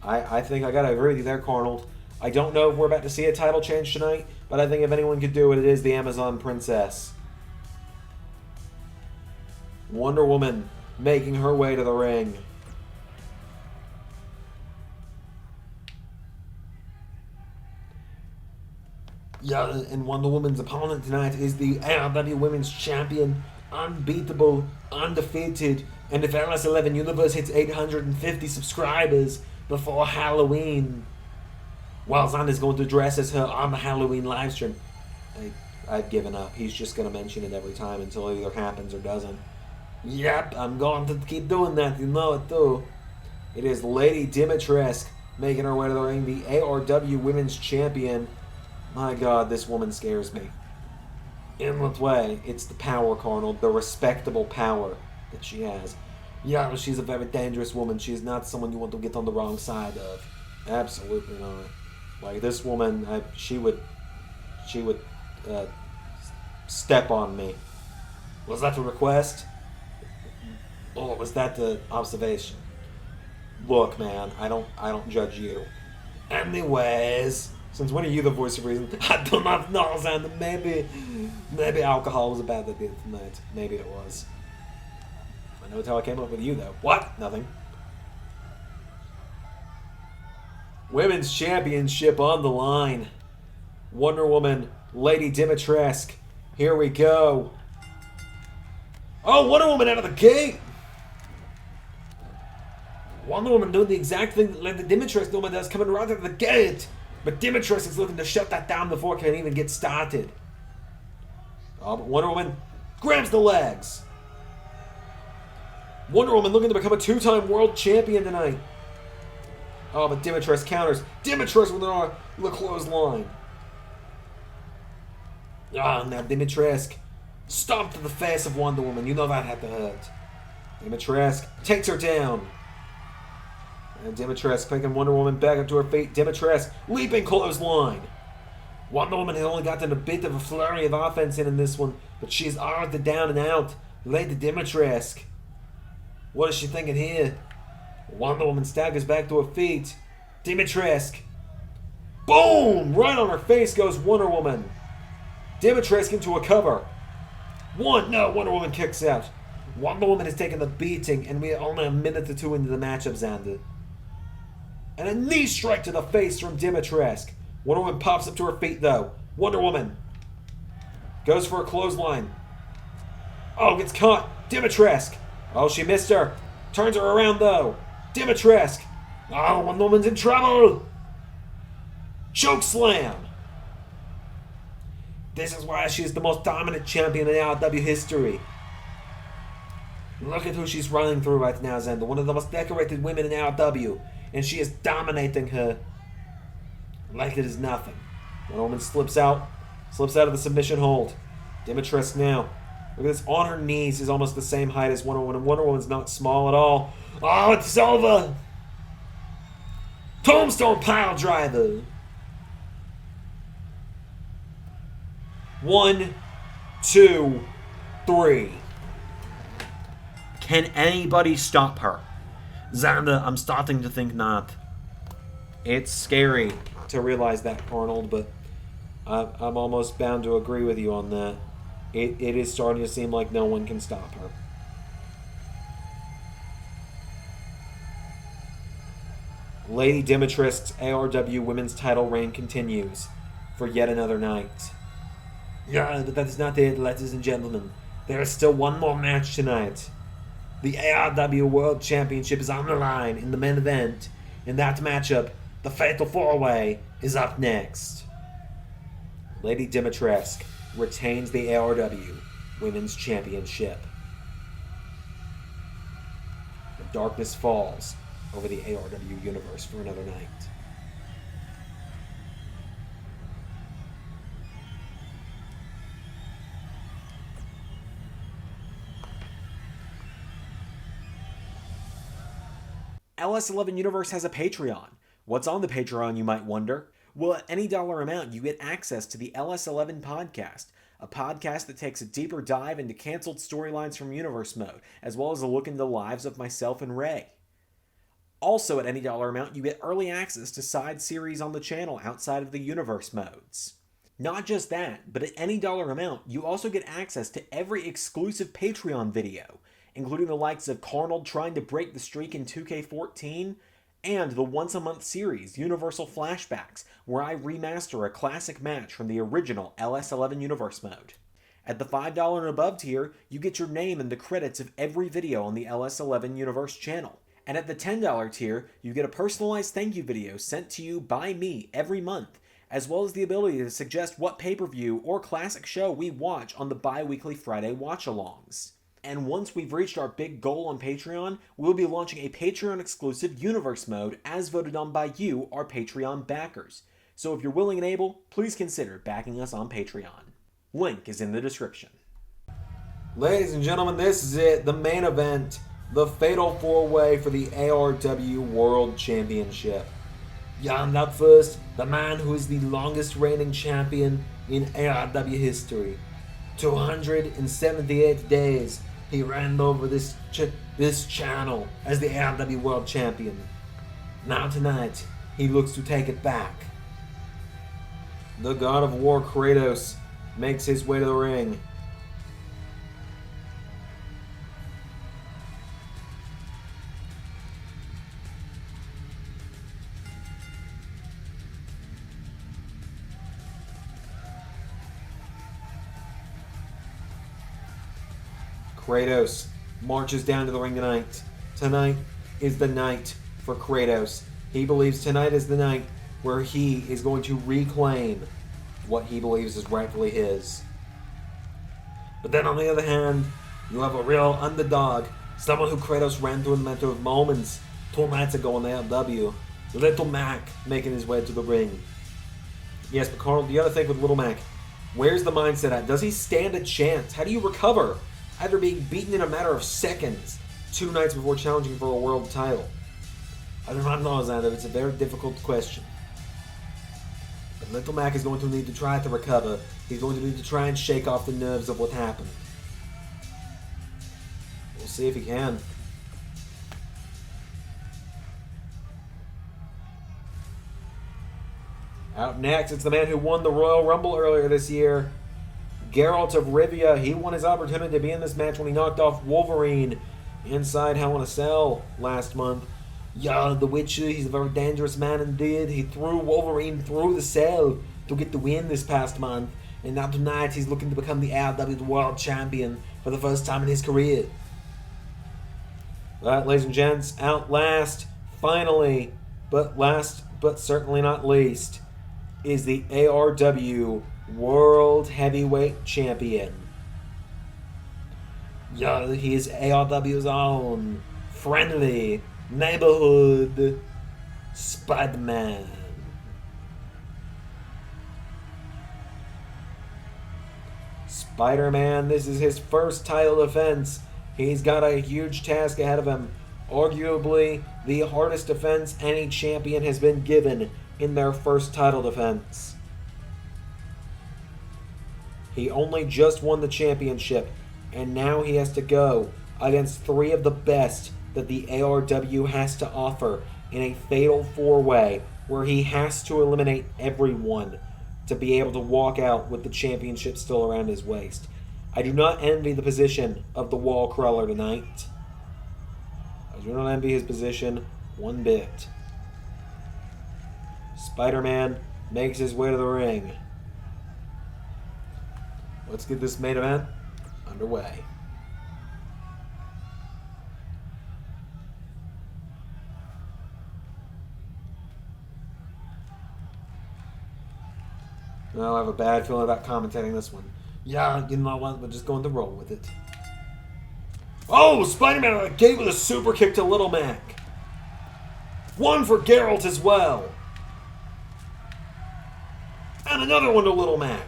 [SPEAKER 1] I think I gotta agree with you there, Arnold. I don't know if we're about to see a title change tonight, but I think if anyone could do it, it is the Amazon Princess. Wonder Woman making her way to the ring. Yeah, and Wonder Woman's opponent tonight is the ARW Women's Champion, unbeatable, undefeated, and if LS11 Universe hits 850 subscribers before Halloween, while Xander's going to dress as her on the Halloween livestream, I've given up. He's just going to mention it every time until it either happens or doesn't. Yep, I'm going to keep doing that, you know it too. It is Lady Dimitrescu making her way to the ring, the ARW Women's Champion. My God, this woman scares me. In what way? It's the power, Colonel, the respectable power that she has. Yeah, she's a very dangerous woman. She is not someone you want to get on the wrong side of. Absolutely not. Like, this woman, she would step on me. Was that the request? Or was that the observation? Look, man, I don't judge you. Anyways, Since when are you the voice of reason? I do not know, Xander. Maybe alcohol was a bad idea tonight. Maybe it was. I know it's how I came up with you, though. What? Nothing. Women's Championship on the line. Wonder Woman, Lady Dimitrescu. Here we go. Oh, Wonder Woman out of the gate! Wonder Woman doing the exact thing that Lady Dimitrescu does, coming right out of the gate. But Dimitrescu is looking to shut that down before it can even get started. Oh, but Wonder Woman grabs the legs. Wonder Woman looking to become a 2-time world champion tonight. Oh, but Dimitrescu counters. Dimitrescu with a clothesline. Ah, now Dimitrescu stomped to the face of Wonder Woman. You know that had to hurt. Dimitrescu takes her down. And Dimitrescu taking Wonder Woman back up to her feet. Dimitrescu leaping clothesline. Wonder Woman had only gotten a bit of a flurry of offense in this one, but she's arced down and out. Lady Dimitrescu. What is she thinking here? Wonder Woman staggers back to her feet. Dimitrescu. Boom! Right on her face goes Wonder Woman. Dimitrescu into a cover. No, Wonder Woman kicks out. Wonder Woman has taken the beating, and we are only a minute or two into the matchup, Xander. And a knee strike to the face from Dimitrescu. Wonder Woman pops up to her feet, though. Wonder Woman goes for a clothesline. Oh, gets caught. Dimitrescu. Oh, she missed her. Turns her around, though. Dimitrescu. Oh, Wonder Woman's in trouble. Choke slam. This is why she's the most dominant champion in ARW history. Look at who she's running through right now, Xander. One of the most decorated women in ARW. And she is dominating her like it is nothing. Wonder Woman slips out of the submission hold. Dimitrescu now. Look at this, on her knees, is almost the same height as Wonder Woman. And Wonder Woman's not small at all. Oh, it's over. Tombstone pile driver. 1, 2, 3. Can anybody stop her? Xander, I'm starting to think not. It's scary to realize that, Arnold, but I'm almost bound to agree with you on that. It is starting to seem like no one can stop her. Lady Dimitrescu's ARW Women's title reign continues for yet another night. Yeah, but that is not it, ladies and gentlemen. There is still one more match tonight. The ARW World Championship is on the line in the main event. In that matchup, the Fatal 4-Way is up next. Lady Dimitrescu retains the ARW Women's Championship. The darkness falls over the ARW universe for another night. LS11 Universe has a Patreon. What's on the Patreon, you might wonder? Well, at any dollar amount, you get access to the LS11 Podcast, a podcast that takes a deeper dive into canceled storylines from Universe Mode, as well as a look into the lives of myself and Ray. Also, at any dollar amount, you get early access to side series on the channel outside of the Universe Modes. Not just that, but at any dollar amount, you also get access to every exclusive Patreon video, including the likes of Carnold trying to break the streak in 2K14, and the once-a-month series, Universal Flashbacks, where I remaster a classic match from the original LS11 Universe Mode. At the $5 and above tier, you get your name in the credits of every video on the LS11 Universe channel. And at the $10 tier, you get a personalized thank you video sent to you by me every month, as well as the ability to suggest what pay-per-view or classic show we watch on the bi-weekly Friday watch-alongs. And once we've reached our big goal on Patreon, we'll be launching a Patreon-exclusive Universe Mode as voted on by you, our Patreon backers. So if you're willing and able, please consider backing us on Patreon. Link is in the description. Ladies and gentlemen, this is it, the main event, the Fatal 4-Way for the ARW World Championship. And up first, the man who is the longest reigning champion in ARW history. 278 days. He ran over this channel as the ARW World Champion. Now tonight, he looks to take it back. The God of War Kratos makes his way to the ring. Kratos marches down to the ring tonight. Tonight is the night for Kratos. He believes tonight is the night where he is going to reclaim what he believes is rightfully his. But then on the other hand, you have a real underdog, someone who Kratos ran through in a matter of moments 2 nights ago on the ARW. Little Mac making his way to the ring. Yes, but Carl, the other thing with Little Mac, where's the mindset at? Does he stand a chance? How do you recover after being beaten in a matter of seconds 2 nights before challenging for a world title? I do not know, Xander. It's a very difficult question. But Little Mac is going to need to try to recover. He's going to need to try and shake off the nerves of what happened. We'll see if he can. Out next, it's the man who won the Royal Rumble earlier this year, Geralt of Rivia. He won his opportunity to be in this match when he knocked off Wolverine inside Hell in a Cell last month. Yeah, the Witcher, he's a very dangerous man indeed. He threw Wolverine through the cell to get the win this past month. And now tonight he's looking to become the ARW World Champion for the first time in his career. Alright, ladies and gents, out last, finally, but certainly not least, is the ARW World Heavyweight Champion. Yeah, he is ARW's own friendly neighborhood Spider-Man. Spider-Man, this is his first title defense. He's got a huge task ahead of him. Arguably the hardest defense any champion has been given in their first title defense. He only just won the championship, and now he has to go against 3 of the best that the ARW has to offer in a fatal 4-way where he has to eliminate everyone to be able to walk out with the championship still around his waist. I do not envy the position of the wall crawler tonight. I do not envy his position one bit. Spider-Man makes his way to the ring. Let's get this main event underway. No, I have a bad feeling about commentating this one. Yeah, you know what? We're just going to roll with it. Oh, Spider-Man gave with a super kick to Little Mac. One for Geralt as well. And another one to Little Mac.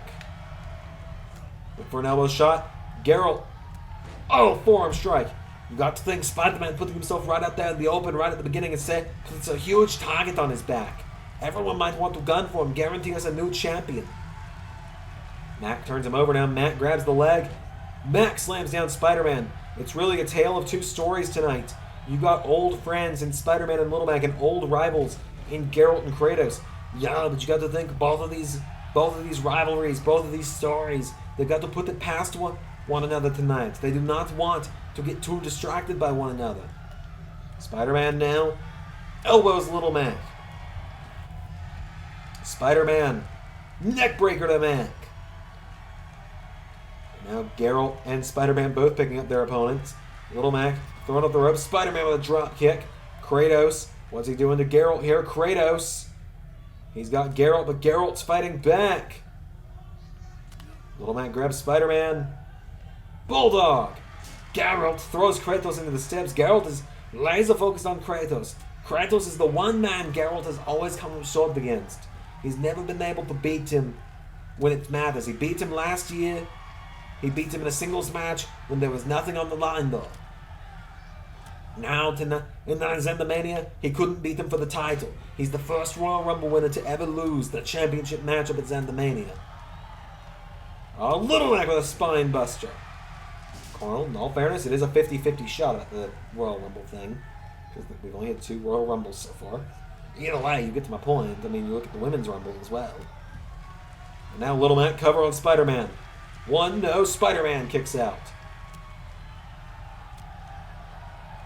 [SPEAKER 1] Look for an elbow shot. Geralt. Oh, forearm strike. You got to think Spider-Man putting himself right out there in the open right at the beginning and said, because it's a huge target on his back. Everyone might want to gun for him, guaranteeing us a new champion. Mac turns him over now. Mac grabs the leg. Mac slams down Spider-Man. It's really a tale of 2 stories tonight. You got old friends in Spider-Man and Little Mac and old rivals in Geralt and Kratos. Yeah, but you got to think both of these rivalries, both of these stories, they've got to put it past one another tonight. They do not want to get too distracted by one another. Spider-Man now elbows Little Mac. Spider-Man neckbreaker to Mac. Now Geralt and Spider-Man both picking up their opponents. Little Mac throwing up the ropes. Spider-Man with a drop kick. Kratos, what's he doing to Geralt here? Kratos. He's got Geralt, but Geralt's fighting back. Little Mac grabs Spider-Man. Bulldog. Geralt throws Kratos into the steps. Geralt is laser focused on Kratos. Kratos is the one man Geralt has always come up against. He's never been able to beat him when it matters. He beat him last year. He beat him in a singles match when there was nothing on the line, though. Now, in Xandermania, he couldn't beat him for the title. He's the first Royal Rumble winner to ever lose the championship matchup at Xandermania. Oh, Little Mac with a spine buster. Carl, in all fairness, it is a 50-50 shot at the Royal Rumble thing. Because we've only had 2 Royal Rumbles so far. Either way, you get to my point. I mean, you look at the Women's Rumble as well. And now Little Mac cover on Spider-Man. 1, no, Spider-Man kicks out.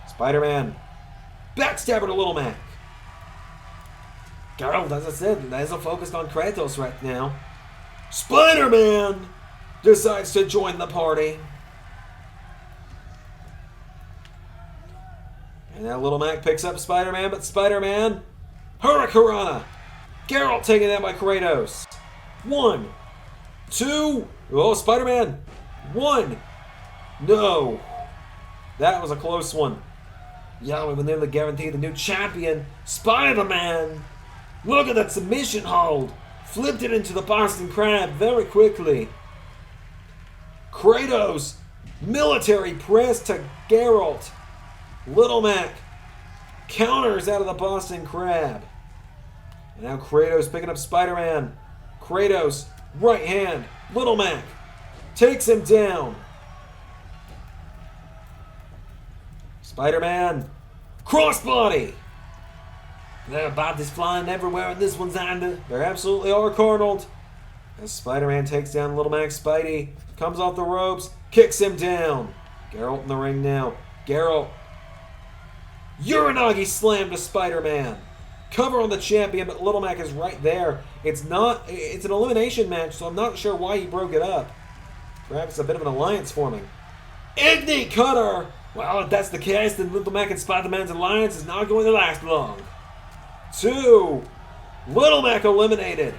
[SPEAKER 1] Spider-Man. Backstabber to Little Mac. Geralt, as I said, laser focused on Kratos right now. Spider-Man decides to join the party. And now Little Mac picks up Spider-Man, but Spider-Man... Hurricanrana! Geralt taken out by Kratos. 1, 2... Oh, Spider-Man! 1! No! That was a close one. Yeah, we were nearly guaranteed the new champion, Spider-Man! Look at that submission hold! Flipped it into the Boston Crab very quickly. Kratos! Military press to Geralt. Little Mac counters out of the Boston Crab. And now Kratos picking up Spider-Man. Kratos, right hand. Little Mac takes him down. Spider-Man, crossbody. There are bodies flying everywhere in this one's under. There absolutely are, Arnold. As Spider-Man takes down Little Mac, Spidey comes off the ropes, kicks him down. Geralt in the ring now. Geralt. Uranagi slam to Spider-Man. Cover on the champion, but Little Mac is right there. It's an elimination match, so I'm not sure why he broke it up. Perhaps a bit of an alliance forming. Ignite Cutter! Well, if that's the case, then Little Mac and Spider-Man's alliance is not going to last long. 2. Little Mac eliminated.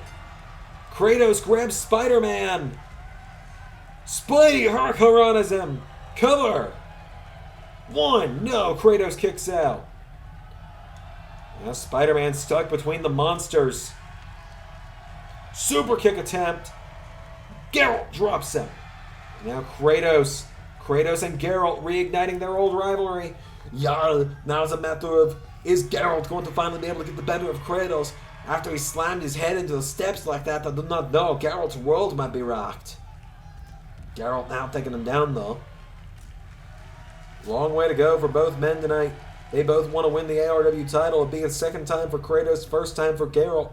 [SPEAKER 1] Kratos grabs Spider-Man. Spidey Hurricanranas him. Cover. 1. No, Kratos kicks out. Now Spider-Man stuck between the monsters. Super kick attempt. Geralt drops him. Now Kratos and Geralt reigniting their old rivalry. Yeah, now it's a matter of, is Geralt going to finally be able to get the better of Kratos after he slammed his head into the steps like that? I do not know. Geralt's world might be rocked. Geralt now taking him down though. Long way to go for both men tonight. They both want to win the ARW title. It'll be a second time for Kratos, first time for Geralt.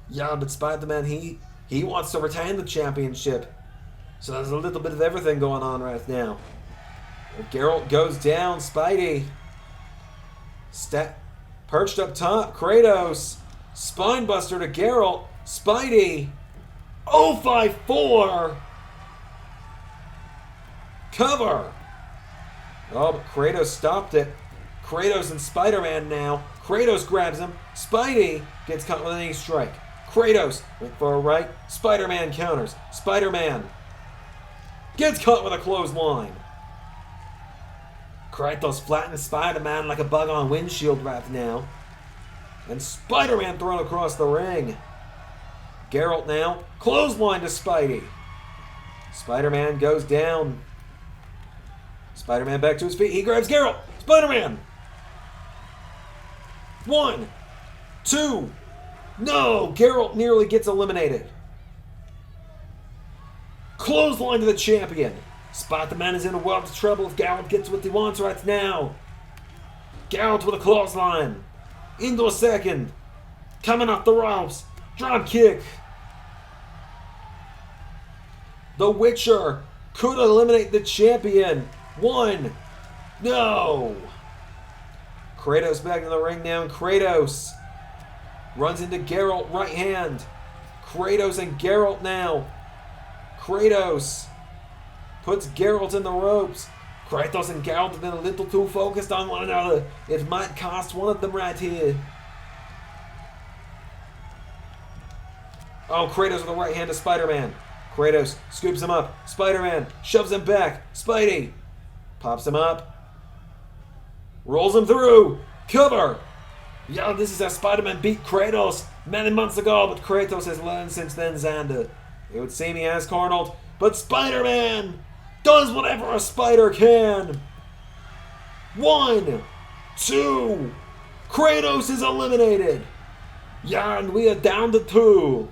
[SPEAKER 1] Yeah, but Spider-Man, he wants to retain the championship. So there's a little bit of everything going on right now. Well, Geralt goes down. Spidey. Perched up top. Kratos. Spinebuster to Geralt. Spidey. 054. Cover. Oh, but Kratos stopped it. Kratos and Spider-Man now. Kratos grabs him. Spidey gets caught with a knee strike. Kratos went for a right. Spider-Man counters. Spider-Man gets caught with a clothesline. Kratos flattens Spider-Man like a bug on a windshield right now. And Spider-Man thrown across the ring. Geralt now. Clothesline to Spidey. Spider-Man goes down. Spider-Man back to his feet. He grabs Geralt. Spider-Man. 1, 2. No! Geralt nearly gets eliminated. Clothesline to the champion. Spider-Man is in a world of trouble if Geralt gets what he wants right now. Geralt with a clothesline. Into a second. Coming off the ropes. Drop kick. The Witcher could eliminate the champion. 1. No! Kratos back in the ring now. Kratos runs into Geralt, right hand. Kratos and Geralt now. Kratos puts Geralt in the ropes. Kratos and Geralt have been a little too focused on one another. It might cost one of them right here. Oh, Kratos with the right hand to Spider-Man. Kratos scoops him up. Spider-Man shoves him back. Spidey pops him up. Rolls him through. Cover. Yeah, this is how Spider-Man beat Kratos many months ago, but Kratos has learned since then, Xander. It would seem he has, Arnold, but Spider-Man does whatever a spider can. 1, 2. Kratos is eliminated. Yeah, and we are down to 2.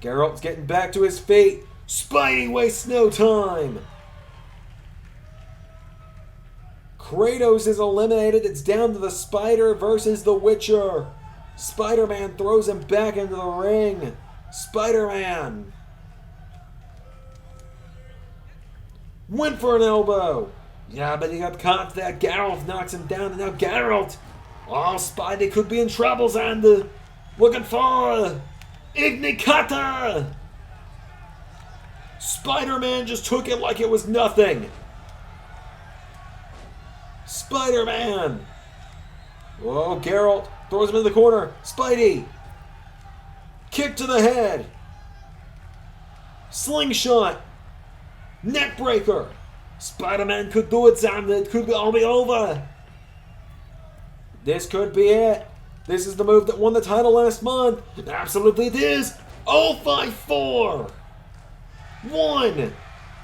[SPEAKER 1] Geralt's getting back to his feet. Spidey wastes no time. Kratos is eliminated. It's down to the Spider versus the Witcher. Spider-Man throws him back into the ring. Spider-Man. Went for an elbow. Yeah, but he got caught there. Geralt knocks him down, and now Geralt. Oh, Spidey could be in trouble, Xander. Looking for Ignicata. Spider-Man just took it like it was nothing. Spider-Man. Oh, Geralt throws him in the corner. Spidey. Kick to the head. Slingshot. Neckbreaker. Spider-Man could do it, Sam. It could all be over. This could be it. This is the move that won the title last month. Absolutely it is. 0-5-4. 1,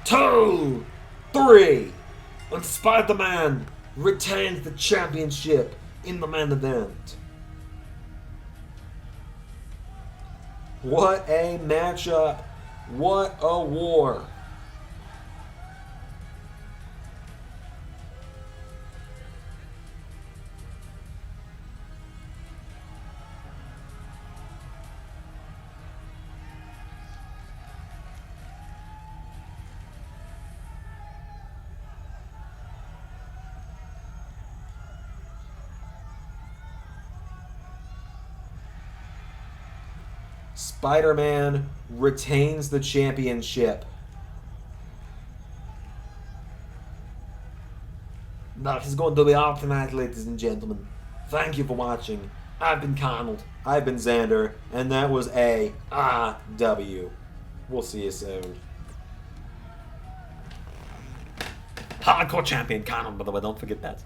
[SPEAKER 1] 2, 3. And Spider-Man retains the championship in the main event. What a matchup. What a war. Spider-Man retains the championship. That is going to be all tonight, ladies and gentlemen. Thank you for watching. I've been Conald, I've been Xander, and that was ARW. We'll see you soon. Hardcore champion Conald, by the way, don't forget that.